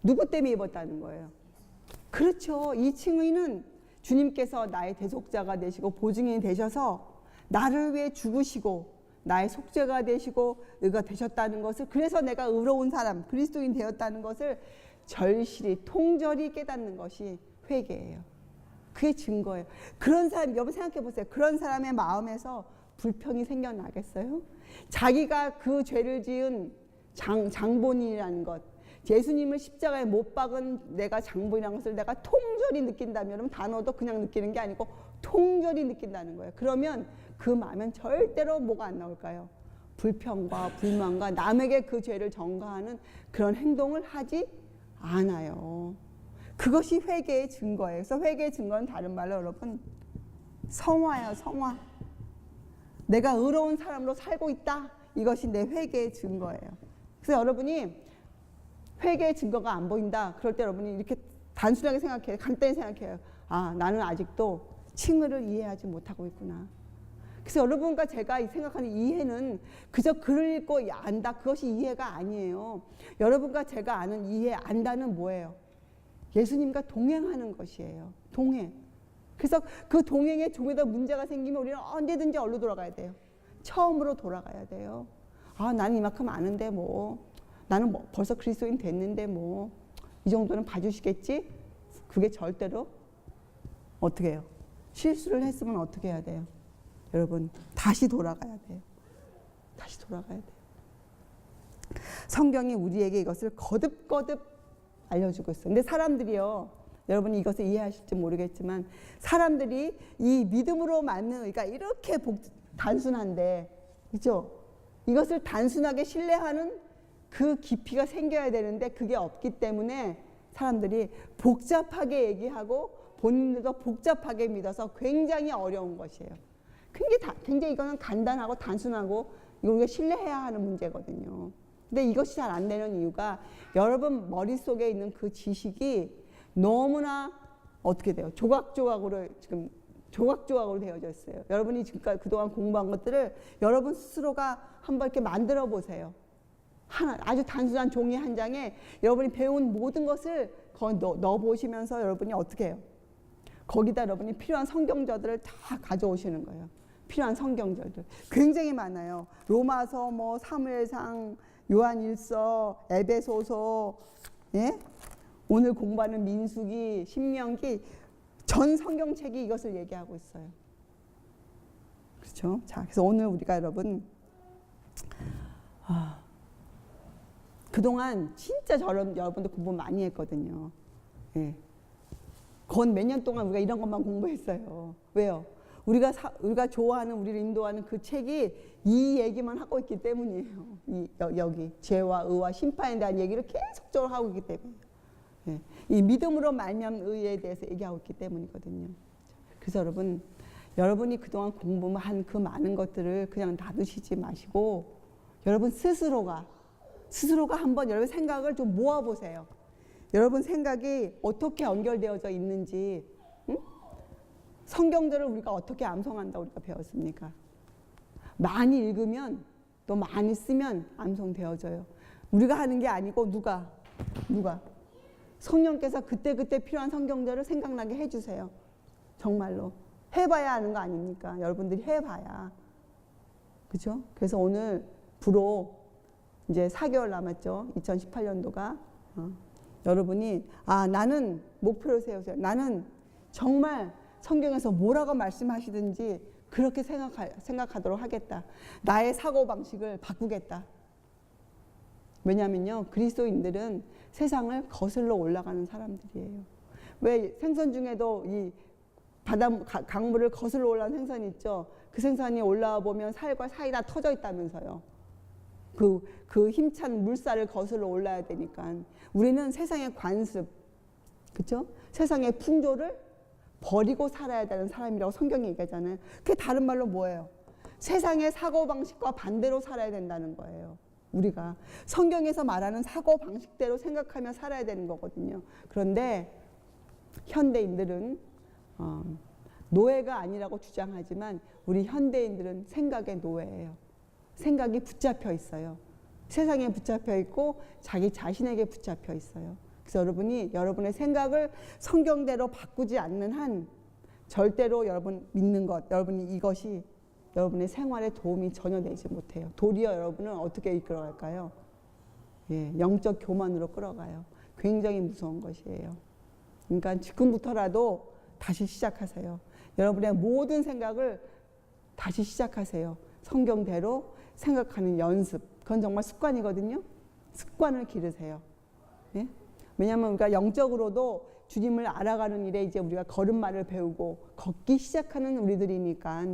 누구 때문에 입었다는 거예요? 그렇죠. 이 칭의는 주님께서 나의 대속자가 되시고 보증인이 되셔서 나를 위해 죽으시고 나의 속죄가 되시고 의가 되셨다는 것을, 그래서 내가 의로운 사람, 그리스도인 되었다는 것을 절실히 통절히 깨닫는 것이 회개예요. 그게 증거예요. 그런 사람, 여러분 생각해 보세요. 그런 사람의 마음에서 불평이 생겨나겠어요? 자기가 그 죄를 지은 장본인이라는 것, 예수님을 십자가에 못 박은 내가 장본이라는 것을 내가 통절히 느낀다면, 여러분 단어도 그냥 느끼는 게 아니고 통절히 느낀다는 거예요. 그러면 그 마음엔 절대로 뭐가 안 나올까요? 불평과 불만과 남에게 그 죄를 전가하는 그런 행동을 하지 않아요. 그것이 회개의 증거예요. 그래서 회개의 증거는 다른 말로 여러분 성화예요. 성화. 내가 의로운 사람으로 살고 있다. 이것이 내 회개의 증거예요. 그래서 여러분이 회개의 증거가 안 보인다. 그럴 때 여러분이 이렇게 단순하게 생각해요. 간단히 생각해요. 아, 나는 아직도 칭의를 이해하지 못하고 있구나. 그래서 여러분과 제가 생각하는 이해는 그저 글을 읽고 안다, 그것이 이해가 아니에요. 여러분과 제가 아는 안다는 뭐예요? 예수님과 동행하는 것이에요. 동행. 그래서 그 동행에 좀에다 문제가 생기면 우리는 언제든지 어디로 돌아가야 돼요? 처음으로 돌아가야 돼요. 아, 나는 이만큼 아는데 뭐, 나는 뭐 벌써 그리스도인 됐는데 뭐, 이 정도는 봐주시겠지? 그게 절대로 어떻게 해요? 실수를 했으면 어떻게 해야 돼요? 여러분, 다시 돌아가야 돼요. 다시 돌아가야 돼요. 성경이 우리에게 이것을 거듭거듭 알려주고 있어요. 근데 사람들이요, 여러분이 이것을 이해하실지 모르겠지만, 사람들이 이 믿음으로 맞는 의가 이렇게 단순한데, 그죠? 이것을 단순하게 신뢰하는 그 깊이가 생겨야 되는데 그게 없기 때문에 사람들이 복잡하게 얘기하고 본인들도 복잡하게 믿어서 굉장히 어려운 것이에요. 굉장히 이거는 간단하고 단순하고 이거 우리가 신뢰해야 하는 문제거든요. 근데 이것이 잘 안 되는 이유가 여러분 머릿속에 있는 그 지식이 너무나 어떻게 돼요? 조각조각으로 지금 조각조각으로 되어져 있어요. 여러분이 지금까지 그동안 공부한 것들을 여러분 스스로가 한번 이렇게 만들어 보세요. 하나 아주 단순한 종이 한 장에 여러분이 배운 모든 것을 거기 넣어 보시면서 여러분이 어떻게 해요? 거기다 여러분이 필요한 성경절들을 다 가져오시는 거예요. 필요한 성경절들 굉장히 많아요. 로마서, 뭐 사무엘상, 요한일서, 에베소서, 예? 오늘 공부하는 민수기, 신명기 전 성경책이 이것을 얘기하고 있어요. 그렇죠? 자, 그래서 오늘 우리가 여러분 그동안 진짜 여러분들 공부 많이 했거든요. 예. 건 몇 년 동안 우리가 이런 것만 공부했어요. 왜요? 우리가 좋아하는, 우리를 인도하는 그 책이 이 얘기만 하고 있기 때문이에요. 여기 죄와 의와 심판에 대한 얘기를 계속적으로 하고 있기 때문이에요. 예. 이 믿음으로 말미암은 의에 대해서 얘기하고 있기 때문이거든요. 그래서 여러분이 그동안 공부한 그 많은 것들을 그냥 놔두시지 마시고 여러분 스스로가 한번 여러분 생각을 좀 모아보세요. 여러분 생각이 어떻게 연결되어져 있는지, 응? 성경들을 우리가 어떻게 암송한다고 우리가 배웠습니까? 많이 읽으면 또 많이 쓰면 암송되어져요. 우리가 하는 게 아니고 누가? 성령께서 그때그때 필요한 성경들을 생각나게 해주세요. 정말로. 해봐야 하는 거 아닙니까? 여러분들이 해봐야. 그죠? 그래서 오늘 부로 이제 4개월 남았죠. 2018년도가. 여러분이 나는 목표를 세우세요. 나는 정말 성경에서 뭐라고 말씀하시든지 그렇게 생각하도록 하겠다. 나의 사고방식을 바꾸겠다. 왜냐하면요, 그리스도인들은 세상을 거슬러 올라가는 사람들이에요. 왜 생선 중에도 이 강물을 거슬러 올라가는 생선이 있죠. 그 생선이 올라와 보면 살과 사이 다 터져 있다면서요. 그 힘찬 물살을 거슬러 올라야 되니까. 우리는 세상의 관습, 그렇죠? 세상의 풍조를 버리고 살아야 되는 사람이라고 성경이 얘기하잖아요. 그게 다른 말로 뭐예요? 세상의 사고방식과 반대로 살아야 된다는 거예요. 우리가 성경에서 말하는 사고방식대로 생각하며 살아야 되는 거거든요. 그런데 현대인들은 노예가 아니라고 주장하지만 우리 현대인들은 생각의 노예예요. 생각이 붙잡혀 있어요. 세상에 붙잡혀 있고 자기 자신에게 붙잡혀 있어요. 그래서 여러분이 여러분의 생각을 성경대로 바꾸지 않는 한 절대로 여러분 믿는 것, 여러분이 이것이 여러분의 생활에 도움이 전혀 되지 못해요. 도리어 여러분은 어떻게 이끌어갈까요? 예, 영적 교만으로 끌어가요. 굉장히 무서운 것이에요. 그러니까 지금부터라도 다시 시작하세요. 여러분의 모든 생각을 다시 시작하세요. 성경대로 생각하는 연습. 그건 정말 습관이거든요. 습관을 기르세요. 예? 왜냐하면 우리가 영적으로도 주님을 알아가는 일에 이제 우리가 걸음마를 배우고 걷기 시작하는 우리들이니까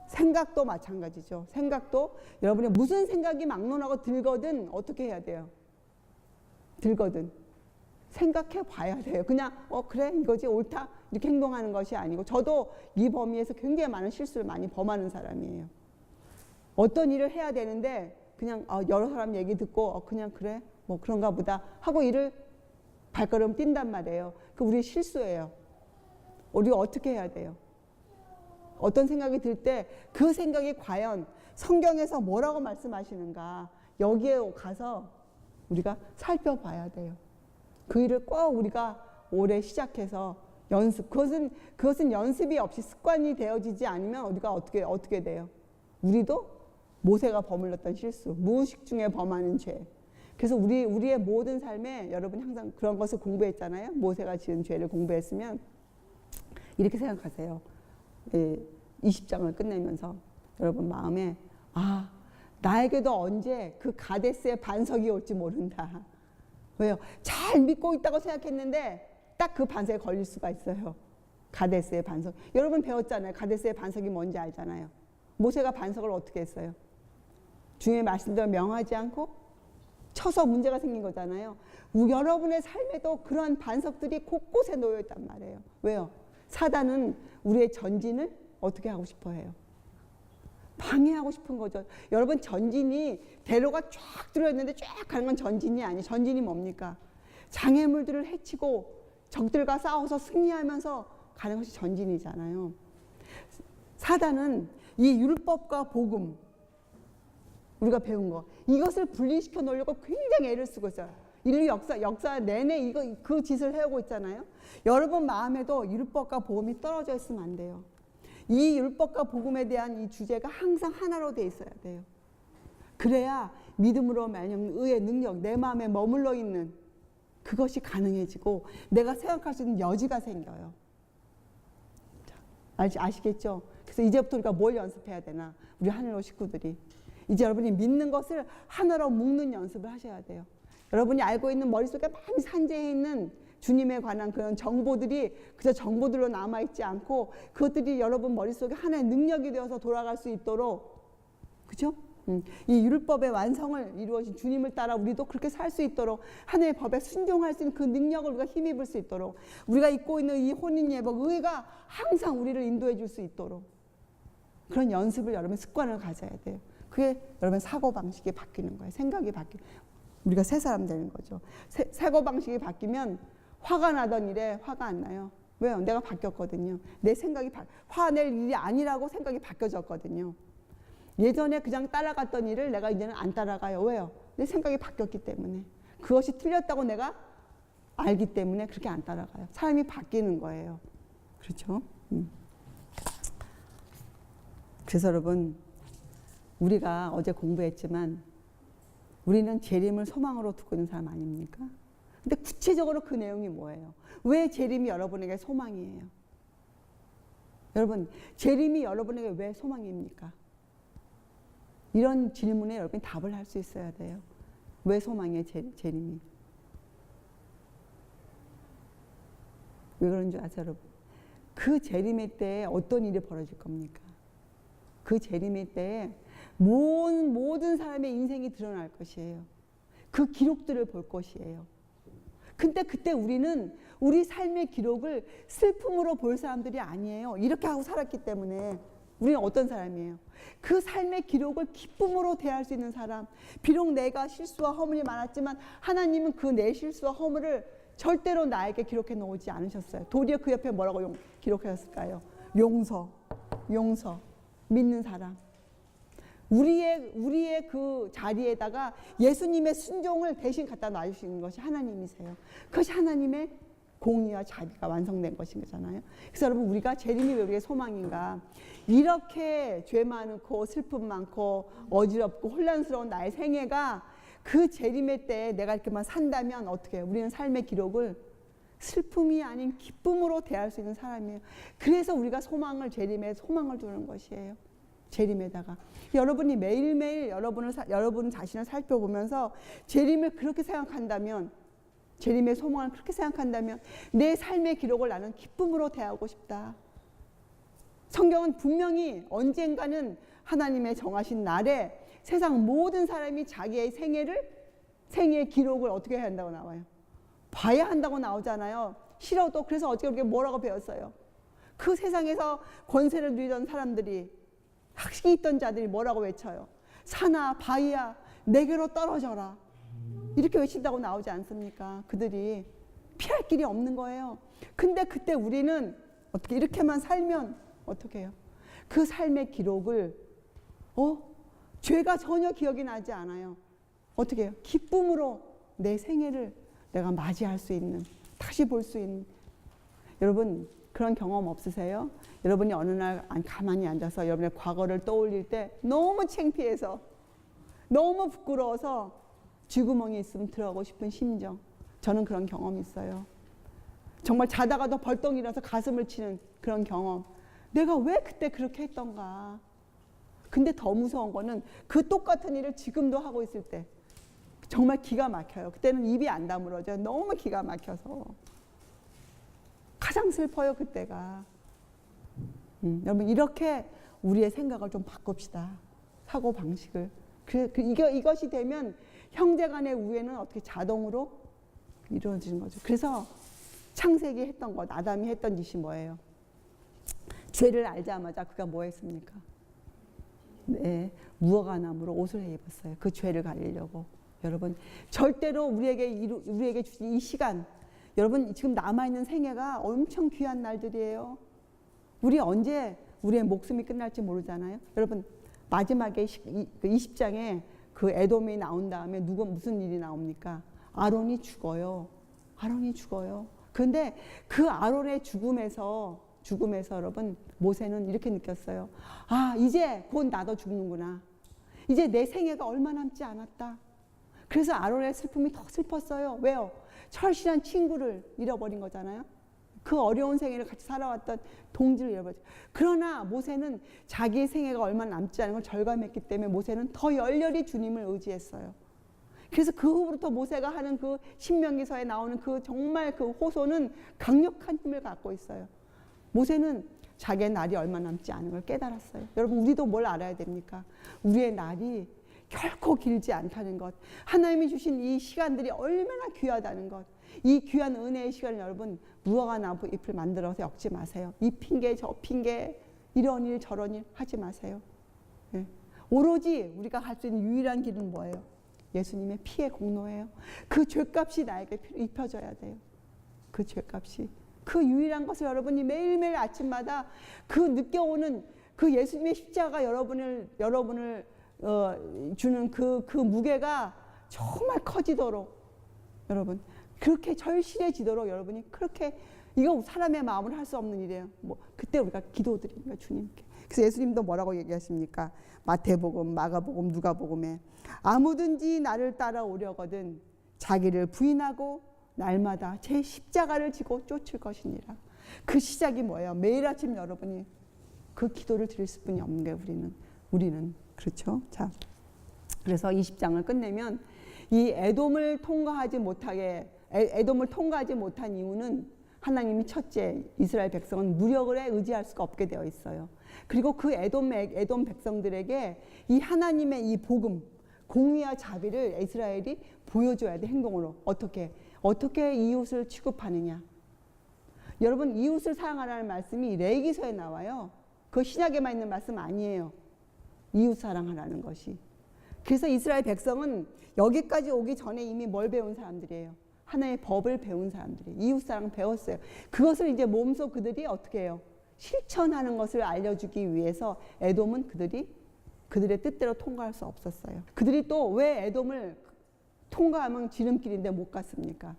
생각도 마찬가지죠. 생각도 여러분의 무슨 생각이 막론하고 들거든 어떻게 해야 돼요? 들거든 생각해 봐야 돼요. 그냥 그래 이거지 옳다 이렇게 행동하는 것이 아니고 저도 이 범위에서 굉장히 많은 실수를 많이 범하는 사람이에요. 어떤 일을 해야 되는데 그냥 여러 사람 얘기 듣고 그냥 그래 뭐 그런가 보다 하고 일을 발걸음 뛴단 말이에요. 그 우리 실수예요. 우리가 어떻게 해야 돼요? 어떤 생각이 들 때 그 생각이 과연 성경에서 뭐라고 말씀하시는가 여기에 가서 우리가 살펴봐야 돼요. 그 일을 꼭 우리가 올해 시작해서 연습. 그것은 연습이 없이 습관이 되어지지 않으면 우리가 어떻게 돼요? 우리도 모세가 버물렀던 실수, 무의식 중에 범하는 죄. 그래서 우리의 모든 삶에 여러분 항상 그런 것을 공부했잖아요. 모세가 지은 죄를 공부했으면 이렇게 생각하세요. 20장을 끝내면서 여러분 마음에 나에게도 언제 그 가데스의 반석이 올지 모른다. 왜요? 잘 믿고 있다고 생각했는데 딱 그 반석에 걸릴 수가 있어요. 가데스의 반석. 여러분 배웠잖아요. 가데스의 반석이 뭔지 알잖아요. 모세가 반석을 어떻게 했어요? 주님의 말씀대로 명하지 않고 쳐서 문제가 생긴 거잖아요. 여러분의 삶에도 그런 반석들이 곳곳에 놓여 있단 말이에요. 왜요? 사단은 우리의 전진을 어떻게 하고 싶어 해요? 방해하고 싶은 거죠. 여러분 전진이 대로가 쫙 들어있는데 쫙 가는 건 전진이 아니에요. 전진이 뭡니까? 장애물들을 해치고 적들과 싸워서 승리하면서 가는 것이 전진이잖아요. 사단은 이 율법과 복음, 우리가 배운 거, 이것을 분리시켜 놓으려고 굉장히 애를 쓰고 있어요. 인류 역사 내내 그 짓을 해오고 있잖아요. 여러분 마음에도 율법과 복음이 떨어져 있으면 안 돼요. 이 율법과 복음에 대한 이 주제가 항상 하나로 돼 있어야 돼요. 그래야 믿음으로 말미암는 의의 능력, 내 마음에 머물러 있는 그것이 가능해지고 내가 생각할 수 있는 여지가 생겨요. 아시겠죠? 그래서 이제부터 우리가 뭘 연습해야 되나? 우리 하늘로 식구들이. 이제 여러분이 믿는 것을 하나로 묶는 연습을 하셔야 돼요. 여러분이 알고 있는 머릿속에 많이 산재해 있는 주님에 관한 그런 정보들이 그저 정보들로 남아있지 않고 그것들이 여러분 머릿속에 하나의 능력이 되어서 돌아갈 수 있도록, 그죠? 이 율법의 완성을 이루어진 주님을 따라 우리도 그렇게 살 수 있도록 하나님의 법에 순종할 수 있는 그 능력을 우리가 힘입을 수 있도록 우리가 입고 있는 이 혼인예복 의가 항상 우리를 인도해 줄 수 있도록 그런 연습을 여러분 습관을 가져야 돼요. 그게 여러분 사고방식이 바뀌는 거예요. 생각이 우리가 새 사람 되는 거죠. 사고방식이 바뀌면 화가 나던 일에 화가 안 나요. 왜요? 내가 바뀌었거든요. 내 생각이 화낼 일이 아니라고 생각이 바뀌어졌거든요. 예전에 그냥 따라갔던 일을 내가 이제는 안 따라가요. 왜요? 내 생각이 바뀌었기 때문에. 그것이 틀렸다고 내가 알기 때문에 그렇게 안 따라가요. 사람이 바뀌는 거예요. 그렇죠? 그래서 여러분 우리가 어제 공부했지만 우리는 재림을 소망으로 두고 있는 사람 아닙니까? 근데 구체적으로 그 내용이 뭐예요? 왜 재림이 여러분에게 소망이에요? 여러분 재림이 여러분에게 왜 소망입니까? 이런 질문에 여러분이 답을 할 수 있어야 돼요. 왜 소망이에요, 재림이? 왜 그런 줄 아세요, 여러분? 그 재림의 때에 어떤 일이 벌어질 겁니까? 그 재림의 때에 모든 사람의 인생이 드러날 것이에요. 그 기록들을 볼 것이에요. 근데 그때 우리는 우리 삶의 기록을 슬픔으로 볼 사람들이 아니에요. 이렇게 하고 살았기 때문에. 우리는 어떤 사람이에요? 그 삶의 기록을 기쁨으로 대할 수 있는 사람. 비록 내가 실수와 허물이 많았지만 하나님은 그 내 실수와 허물을 절대로 나에게 기록해 놓지 않으셨어요. 도리어 그 옆에 뭐라고 기록하셨을까요? 용서, 믿는 사람. 우리의 그 자리에다가 예수님의 순종을 대신 갖다 놔주시는 것이 하나님이세요. 그것이 하나님의 공의와 자비가 완성된 것인 거잖아요. 그래서 여러분 우리가 재림이 왜 우리의 소망인가? 이렇게 죄 많고 슬픔 많고 어지럽고 혼란스러운 나의 생애가 그 재림의 때에 내가 이렇게만 산다면 어떻게 해요? 우리는 삶의 기록을 슬픔이 아닌 기쁨으로 대할 수 있는 사람이에요. 그래서 우리가 재림에 소망을 두는 것이에요. 재림에다가 여러분이 매일매일 여러분 자신을 살펴보면서 재림을 그렇게 생각한다면, 재림의 소망을 그렇게 생각한다면 내 삶의 기록을 나는 기쁨으로 대하고 싶다. 성경은 분명히 언젠가는 하나님의 정하신 날에 세상 모든 사람이 자기의 생애의 기록을 어떻게 해야 한다고 나와요? 봐야 한다고 나오잖아요. 싫어도. 그래서 어떻게 그렇게 뭐라고 배웠어요? 그 세상에서 권세를 누리던 사람들이, 학식이 있던 자들이 뭐라고 외쳐요? 산아 바위야 내게로 떨어져라. 이렇게 외친다고 나오지 않습니까? 그들이 피할 길이 없는 거예요. 근데 그때 우리는 어떻게 이렇게만 살면 어떻게 해요? 그 삶의 기록을 죄가 전혀 기억이 나지 않아요. 어떻게 해요? 기쁨으로 내 생애를 내가 맞이할 수 있는, 다시 볼 수 있는, 여러분 그런 경험 없으세요? 여러분이 어느 날 가만히 앉아서 여러분의 과거를 떠올릴 때 너무 창피해서 너무 부끄러워서 쥐구멍에 있으면 들어가고 싶은 심정. 저는 그런 경험이 있어요. 정말 자다가도 벌떡 일어나서 가슴을 치는 그런 경험. 내가 왜 그때 그렇게 했던가. 근데 더 무서운 거는 그 똑같은 일을 지금도 하고 있을 때 정말 기가 막혀요. 그때는 입이 안 다물어져요. 너무 기가 막혀서. 가장 슬퍼요, 그때가. 여러분 이렇게 우리의 생각을 좀 바꿉시다. 사고 방식을. 이것이 되면 형제 간의 우애는 어떻게 자동으로 이루어지는 거죠. 그래서 창세기 했던 것, 아담이 했던 짓이 뭐예요? 죄를 알자마자 그가 뭐 했습니까? 네, 무화과나무로 옷을 입었어요. 그 죄를 가리려고. 여러분 절대로 우리에게 주신 이 시간, 여러분 지금 남아있는 생애가 엄청 귀한 날들이에요. 우리 언제 우리의 목숨이 끝날지 모르잖아요. 여러분 마지막에 20장에 그 에돔이 나온 다음에 무슨 일이 나옵니까? 아론이 죽어요. 아론이 죽어요. 그런데 그 아론의 죽음에서 여러분 모세는 이렇게 느꼈어요. 아, 이제 곧 나도 죽는구나. 이제 내 생애가 얼마 남지 않았다. 그래서 아론의 슬픔이 더 슬펐어요. 왜요? 철실한 친구를 잃어버린 거잖아요. 그 어려운 생애를 같이 살아왔던 동지를 잃어버렸죠. 그러나 모세는 자기의 생애가 얼마 남지 않은 걸 절감했기 때문에 모세는 더 열렬히 주님을 의지했어요. 그래서 그 후부터 모세가 하는 그 신명기서에 나오는 그 정말 그 호소는 강력한 힘을 갖고 있어요. 모세는 자기의 날이 얼마 남지 않은 걸 깨달았어요. 여러분 우리도 뭘 알아야 됩니까? 우리의 날이 결코 길지 않다는 것. 하나님이 주신 이 시간들이 얼마나 귀하다는 것. 이 귀한 은혜의 시간을 여러분 무화과나무 잎을 만들어서 엮지 마세요. 이 핑계 저 핑계 이런 일 저런 일 하지 마세요. 네. 오로지 우리가 할 수 있는 유일한 길은 뭐예요? 예수님의 피의 공로예요. 그 죄값이 나에게 입혀져야 돼요. 그 죄값이. 그 유일한 것을 여러분이 매일매일 아침마다 그 느껴오는 그 예수님의 십자가 여러분을 주는 그 무게가 정말 커지도록 여러분 그렇게 절실해지도록 여러분이 그렇게 이거 사람의 마음으로 할 수 없는 일이에요. 뭐 그때 우리가 기도드립니다 주님께. 그래서 예수님도 뭐라고 얘기하십니까? 마태복음, 마가복음, 누가복음에 아무든지 나를 따라오려거든 자기를 부인하고 날마다 제 십자가를 지고 쫓을 것이니라. 그 시작이 뭐예요? 매일 아침 여러분이 그 기도를 드릴 수뿐이 없는 게 우리는 그렇죠. 자, 그래서 20장을 끝내면 이 에돔을 통과하지 못한 이유는 하나님이 첫째 이스라엘 백성은 무력을 의지할 수가 없게 되어 있어요. 그리고 그 에돔 백성들에게 이 하나님의 이 복음, 공의와 자비를 이스라엘이 보여줘야 돼. 행동으로. 어떻게 이웃을 취급하느냐. 여러분 이웃을 사랑하라는 말씀이 레위기서에 나와요. 그 신약에만 있는 말씀 아니에요. 이웃 사랑하라는 것이. 그래서 이스라엘 백성은 여기까지 오기 전에 이미 뭘 배운 사람들이에요? 하나의 법을 배운 사람들이에요. 이웃 사랑 배웠어요. 그것을 이제 몸소 그들이 어떻게 해요? 실천하는 것을 알려주기 위해서 에돔은 그들의 뜻대로 통과할 수 없었어요. 그들이 또 왜 에돔을 통과하면 지름길인데 못 갔습니까?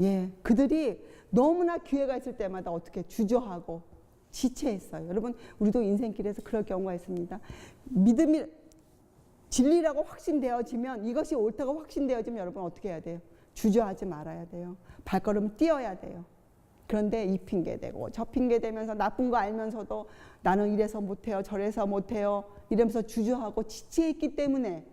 예, 그들이 너무나 기회가 있을 때마다 어떻게 주저하고 지체했어요. 여러분 우리도 인생길에서 그럴 경우가 있습니다. 믿음이 진리라고 확신되어지면 이것이 옳다고 확신되어지면 여러분 어떻게 해야 돼요? 주저하지 말아야 돼요. 발걸음 띄어야 돼요. 그런데 이 핑계 대고 저 핑계 대면서 나쁜 거 알면서도 나는 이래서 못해요 저래서 못해요 이러면서 주저하고 지체했기 때문에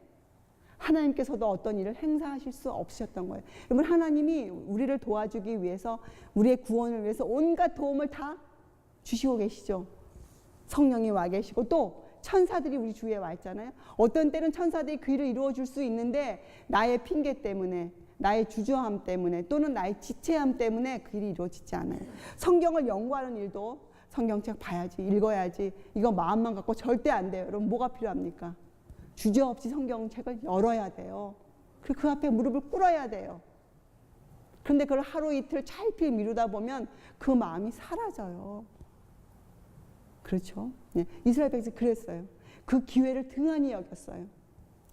하나님께서도 어떤 일을 행사하실 수 없으셨던 거예요. 여러분 하나님이 우리를 도와주기 위해서 우리의 구원을 위해서 온갖 도움을 다 주시고 계시죠. 성령이 와 계시고 또 천사들이 우리 주위에 와 있잖아요. 어떤 때는 천사들이 그 일을 이루어 줄 수 있는데 나의 핑계 때문에 나의 주저함 때문에 또는 나의 지체함 때문에 그 일이 이루어지지 않아요. 성경을 연구하는 일도 성경책 봐야지 읽어야지 이거 마음만 갖고 절대 안 돼요. 여러분 뭐가 필요합니까? 주저없이 성경책을 열어야 돼요. 그리고 그 앞에 무릎을 꿇어야 돼요. 그런데 그걸 하루 이틀 차일피일 미루다 보면 그 마음이 사라져요. 그렇죠? 네. 이스라엘 백성이 그랬어요. 그 기회를 등한히 여겼어요.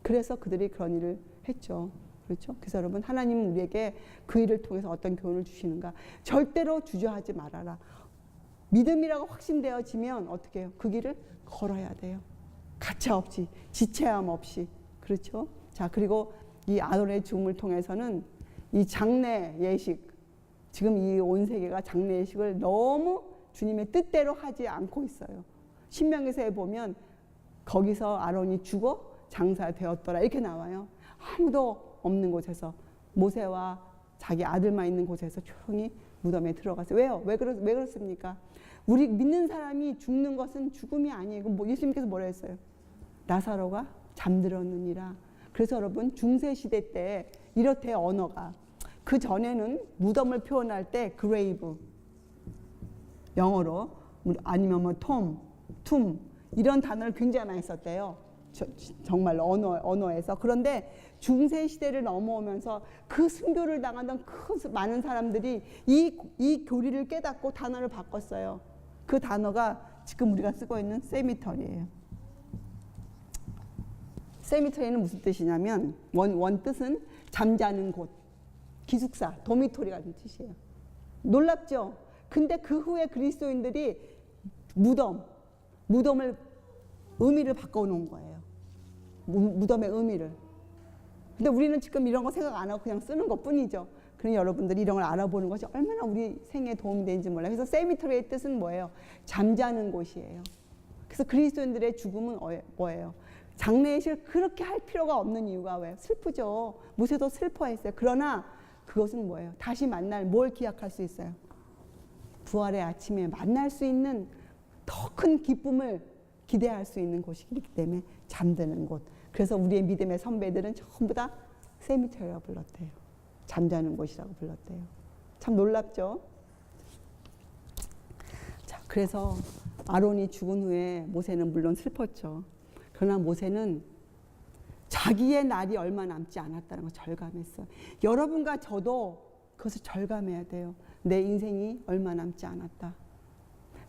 그래서 그들이 그런 일을 했죠. 그렇죠? 그래서 여러분, 하나님은 우리에게 그 일을 통해서 어떤 교훈을 주시는가? 절대로 주저하지 말아라. 믿음이라고 확신되어지면 어떻게 해요? 그 길을 걸어야 돼요. 가차 없이, 지체함 없이. 그렇죠? 자, 그리고 이 아론의 죽음을 통해서는 이 장래 예식, 지금 이 온 세계가 장래 예식을 너무 주님의 뜻대로 하지 않고 있어요. 신명기서에 보면 거기서 아론이 죽어 장사되었더라 이렇게 나와요. 아무도 없는 곳에서 모세와 자기 아들만 있는 곳에서 조용히 무덤에 들어갔어요. 왜요? 왜 그렇습니까? 우리 믿는 사람이 죽는 것은 죽음이 아니에요. 뭐 예수님께서 뭐라 했어요? 나사로가 잠들었느니라. 그래서 여러분, 중세시대 때 이렇대 언어가. 그 전에는 무덤을 표현할 때 grave, 영어로, 아니면 뭐 tomb 이런 단어를 굉장히 많이 썼대요. 정말 언어에서. 그런데 중세시대를 넘어오면서 그 순교를 당하던 그 많은 사람들이 이 교리를 깨닫고 단어를 바꿨어요. 그 단어가 지금 우리가 쓰고 있는 세미터리예요. 세미터리는 무슨 뜻이냐면 원 뜻은 잠자는 곳, 기숙사, 도미토리 같은 뜻이에요. 놀랍죠? 근데 그 후에 그리스도인들이 무덤을 의미를 바꿔놓은 거예요. 무덤의 의미를. 근데 우리는 지금 이런 거 생각 안 하고 그냥 쓰는 것 뿐이죠. 그러니 여러분들이 이런 걸 알아보는 것이 얼마나 우리 생애에 도움이 되는지 몰라요. 그래서 세미터리의 뜻은 뭐예요? 잠자는 곳이에요. 그래서 그리스도인들의 죽음은 뭐예요? 장례식을 그렇게 할 필요가 없는 이유가 왜요? 슬프죠. 모세도 슬퍼했어요. 그러나 그것은 뭐예요? 다시 만날 뭘 기약할 수 있어요? 부활의 아침에 만날 수 있는 더 큰 기쁨을 기대할 수 있는 곳이기 때문에 잠드는 곳. 그래서 우리의 믿음의 선배들은 전부 다 세미터리라고 불렀대요. 잠자는 곳이라고 불렀대요. 참 놀랍죠? 자, 그래서 아론이 죽은 후에 모세는 물론 슬펐죠. 그러나 모세는 자기의 날이 얼마 남지 않았다는 걸 절감했어요. 여러분과 저도 그것을 절감해야 돼요. 내 인생이 얼마 남지 않았다.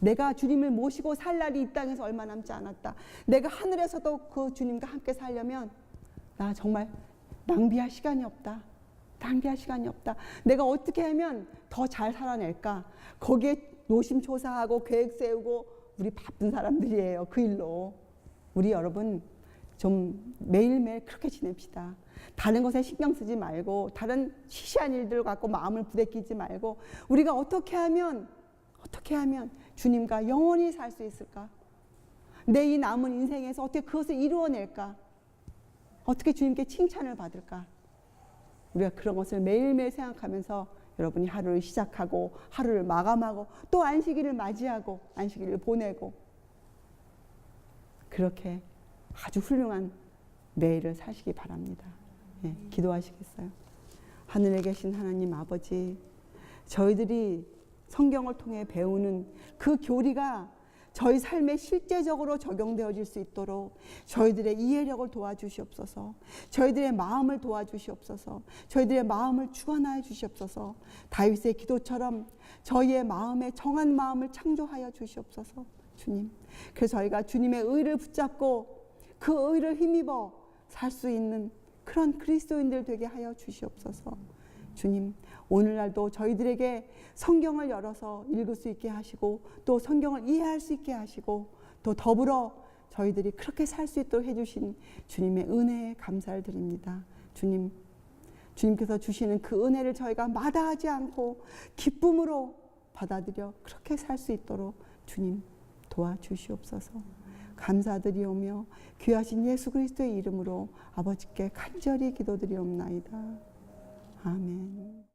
내가 주님을 모시고 살 날이 이 땅에서 얼마 남지 않았다. 내가 하늘에서도 그 주님과 함께 살려면 나 정말 낭비할 시간이 없다. 낭비할 시간이 없다. 내가 어떻게 하면 더 잘 살아낼까? 거기에 노심초사하고 계획 세우고 우리 바쁜 사람들이에요. 그 일로. 우리 여러분 좀 매일매일 그렇게 지냅시다. 다른 것에 신경 쓰지 말고 다른 시시한 일들 갖고 마음을 부대끼지 말고 우리가 어떻게 하면 주님과 영원히 살 수 있을까? 내 이 남은 인생에서 어떻게 그것을 이루어낼까? 어떻게 주님께 칭찬을 받을까? 우리가 그런 것을 매일매일 생각하면서 여러분이 하루를 시작하고 하루를 마감하고 또 안식일을 맞이하고 안식일을 보내고 그렇게 아주 훌륭한 내일을 사시기 바랍니다. 예, 기도하시겠어요? 하늘에 계신 하나님 아버지, 저희들이 성경을 통해 배우는 그 교리가 저희 삶에 실제적으로 적용되어질 수 있도록 저희들의 이해력을 도와주시옵소서. 저희들의 마음을 도와주시옵소서. 저희들의 마음을 주관하여 주시옵소서. 다윗의 기도처럼 저희의 마음에 정한 마음을 창조하여 주시옵소서. 주님, 그래서 저희가 주님의 의를 붙잡고 그 의를 힘입어 살 수 있는 그런 그리스도인들 되게 하여 주시옵소서. 주님, 오늘날도 저희들에게 성경을 열어서 읽을 수 있게 하시고 또 성경을 이해할 수 있게 하시고 또 더불어 저희들이 그렇게 살 수 있도록 해주신 주님의 은혜에 감사를 드립니다. 주님께서 주시는 그 은혜를 저희가 마다하지 않고 기쁨으로 받아들여 그렇게 살 수 있도록 주님 도와주시옵소서. 감사드리오며 귀하신 예수 그리스도의 이름으로 아버지께 간절히 기도드리옵나이다. 아멘.